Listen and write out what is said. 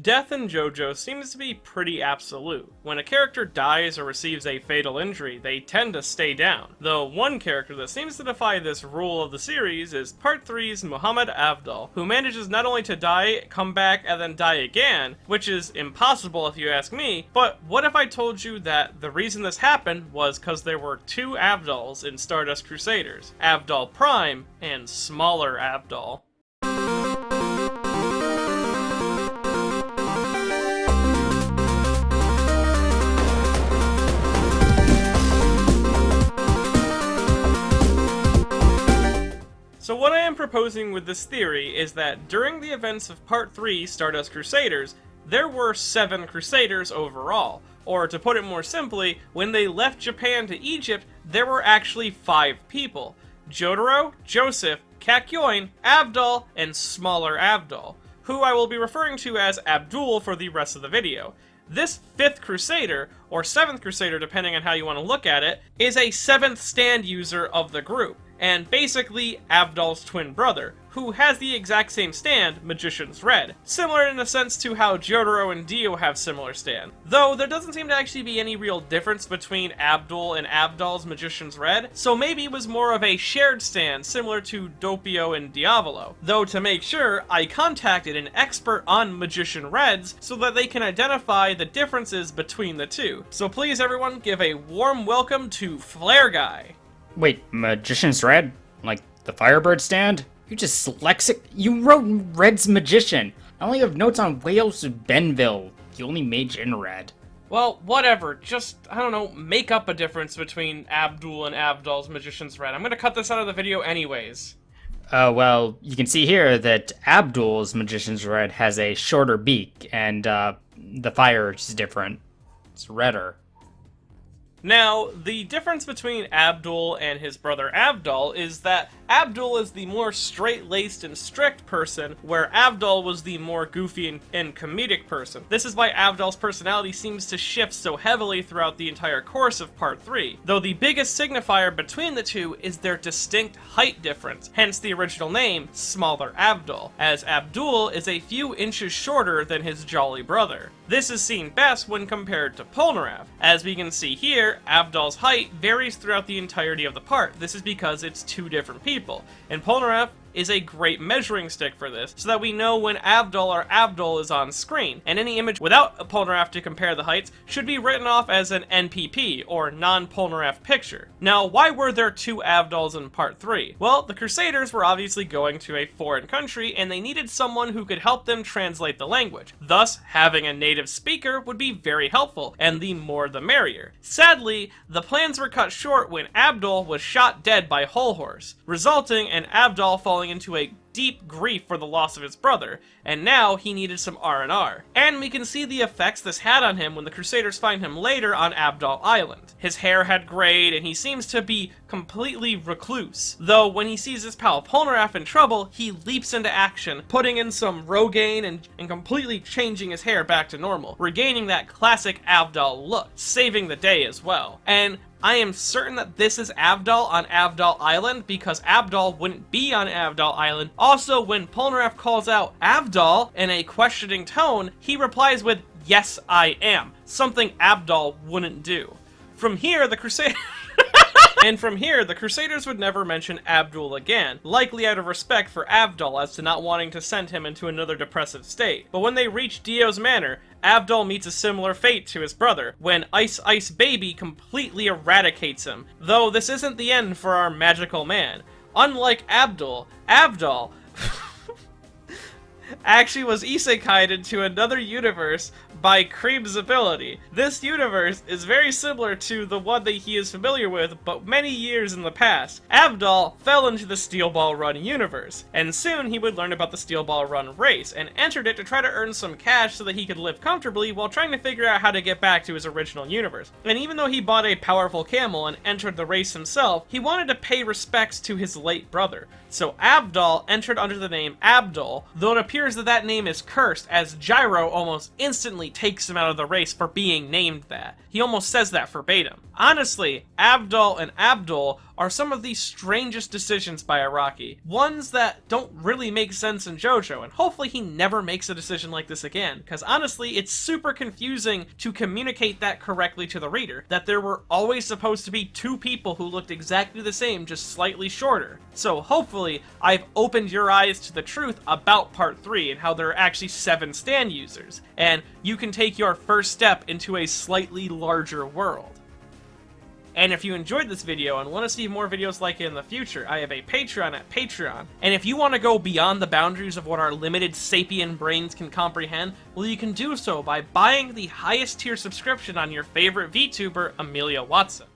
Death in JoJo seems to be pretty absolute. When a character dies or receives a fatal injury, they tend to stay down. Though one character that seems to defy this rule of the series is Part 3's Muhammad Avdol, who manages not only to die, come back, and then die again, which is impossible if you ask me, but what if I told you that the reason this happened was because there were two Avdols in Stardust Crusaders, Avdol Prime and Smaller Avdol. So what I am proposing with this theory is that during the events of Part 3 Stardust Crusaders, there were 7 Crusaders overall. Or to put it more simply, when they left Japan to Egypt, there were actually 5 people. Jotaro, Joseph, Kakyoin, Avdol, and Smaller Avdol, who I will be referring to as Abdul for the rest of the video. This 5th Crusader, or 7th Crusader depending on how you want to look at it, is a 7th stand user of the group, and basically Avdol's twin brother, who has the exact same stand, Magician's Red, similar in a sense to how Jotaro and Dio have similar stand. Though there doesn't seem to actually be any real difference between Abdul and Avdol's Magician's Red, so maybe it was more of a shared stand similar to Doppio and Diavolo. Though to make sure, I contacted an expert on Magician Reds so that they can identify the differences between the two. So please everyone give a warm welcome to Flare Guy. Wait, Magician's Red? Like the Firebird stand? You're just dyslexic. You wrote Red's Magician. I only have notes on Wales Benville, the only mage in Red. Well, whatever. Just, I don't know, make up a difference between Abdul and Avdol's Magician's Red. I'm gonna cut this out of the video anyways. Well, you can see here that Abdul's Magician's Red has a shorter beak, and the fire is different. It's redder. Now, the difference between Abdul and his brother Avdol is that Abdul is the more straight-laced and strict person, where Avdol was the more goofy and comedic person. This is why Avdol's personality seems to shift so heavily throughout the entire course of Part 3, though the biggest signifier between the two is their distinct height difference, hence the original name, Smaller Avdol, as Abdul is a few inches shorter than his jolly brother. This is seen best when compared to Polnareff. As we can see here, Avdol's height varies throughout the entirety of the part. This is because it's two different people, and Polnareff is a great measuring stick for this, so that we know when Avdol or Abdul is on screen, and any image without a Polnareff to compare the heights should be written off as an NPP, or non-Polnareff picture. Now, why were there 2 Avdols in Part 3? Well, the Crusaders were obviously going to a foreign country, and they needed someone who could help them translate the language. Thus, having a native speaker would be very helpful, and the more the merrier. Sadly, the plans were cut short when Abdul was shot dead by Whole Horse, resulting in Avdol falling into a deep grief for the loss of his brother, and now he needed some R&R. And we can see the effects this had on him when the Crusaders find him later on Avdol Island. His hair had grayed, and he seems to be completely recluse. Though when he sees his pal Polnareff in trouble, he leaps into action, putting in some Rogaine and completely changing his hair back to normal, regaining that classic Avdol look, saving the day as well. And I am certain that this is Avdol on Avdol Island because Avdol wouldn't be on Avdol Island. Also, when Polnareff calls out Avdol in a questioning tone, he replies with, "Yes, I am," something Avdol wouldn't do. From here, the Crusaders... And from here, the Crusaders would never mention Abdul again, likely out of respect for Avdol as to not wanting to send him into another depressive state. But when they reach Dio's manor, Avdol meets a similar fate to his brother, when Ice Ice Baby completely eradicates him. Though this isn't the end for our magical man. Unlike Abdul, Avdol actually was isekai'd into another universe by Cream's ability. This universe is very similar to the one that he is familiar with, but many years in the past. Avdol fell into the Steel Ball Run universe, and soon he would learn about the Steel Ball Run race, and entered it to try to earn some cash so that he could live comfortably while trying to figure out how to get back to his original universe. And even though he bought a powerful camel and entered the race himself, he wanted to pay respects to his late brother. So Avdol entered under the name Abdul, though it appears appears that that name is cursed, as Gyro almost instantly takes him out of the race for being named that. He almost says that verbatim. Honestly, Avdol and Avdol are some of the strangest decisions by Araki. Ones that don't really make sense in JoJo, and hopefully he never makes a decision like this again, because honestly, it's super confusing to communicate that correctly to the reader, that there were always supposed to be two people who looked exactly the same, just slightly shorter. So hopefully, I've opened your eyes to the truth about Part 3 and how there are actually 7 stand users, and you can take your first step into a slightly larger world. And if you enjoyed this video and want to see more videos like it in the future, I have a Patreon at Patreon. And if you want to go beyond the boundaries of what our limited sapient brains can comprehend, well, you can do so by buying the highest tier subscription on your favorite VTuber, Amelia Watson.